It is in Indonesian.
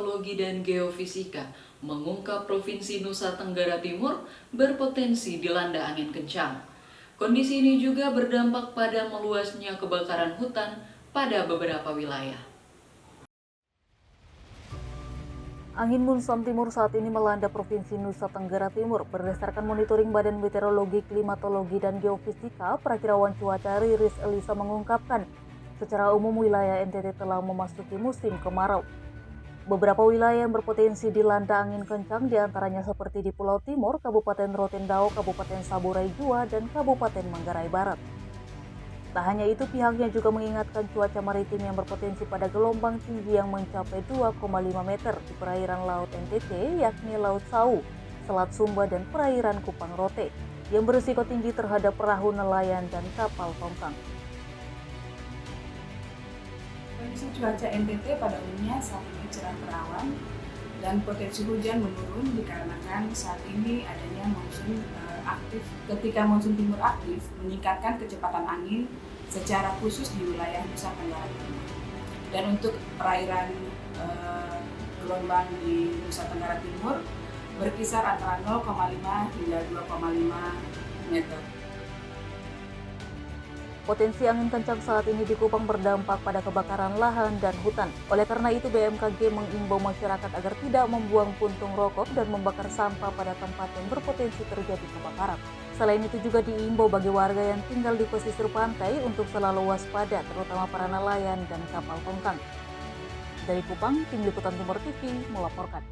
Klimatologi dan Geofisika mengungkap Provinsi Nusa Tenggara Timur berpotensi dilanda angin kencang. Kondisi ini juga berdampak pada meluasnya kebakaran hutan pada beberapa wilayah. Angin muson timur saat ini melanda Provinsi Nusa Tenggara Timur. Berdasarkan monitoring Badan Meteorologi, Klimatologi, dan Geofisika, Perakirawan Cuaca Riris Elisa mengungkapkan, secara umum wilayah NTT telah memasuki musim kemarau. Beberapa wilayah yang berpotensi dilanda angin kencang diantaranya seperti di Pulau Timur, Kabupaten Rotendao, Kabupaten Saburai Jua, dan Kabupaten Manggarai Barat. Tak hanya itu, pihaknya juga mengingatkan cuaca maritim yang berpotensi pada gelombang tinggi yang mencapai 2,5 meter di perairan Laut NTT, yakni Laut Sau, Selat Sumba, dan perairan Kupang Rote, yang berisiko tinggi terhadap perahu nelayan dan kapal tongkang. Kondisi cuaca NTT pada umumnya saat ini cerah berawan dan potensi hujan menurun dikarenakan saat ini adanya monsun aktif. Ketika monsun timur aktif, meningkatkan kecepatan angin secara khusus di wilayah Nusa Tenggara Timur. Dan untuk perairan gelombang di Nusa Tenggara Timur berkisar antara 0,5 hingga 2,5 meter. Potensi angin kencang saat ini di Kupang berdampak pada kebakaran lahan dan hutan. Oleh karena itu, BMKG mengimbau masyarakat agar tidak membuang puntung rokok dan membakar sampah pada tempat yang berpotensi terjadi kebakaran. Selain itu juga diimbau bagi warga yang tinggal di pesisir pantai untuk selalu waspada, terutama para nelayan dan kapal tongkang. Dari Kupang, Tim Liputan Timur TV melaporkan.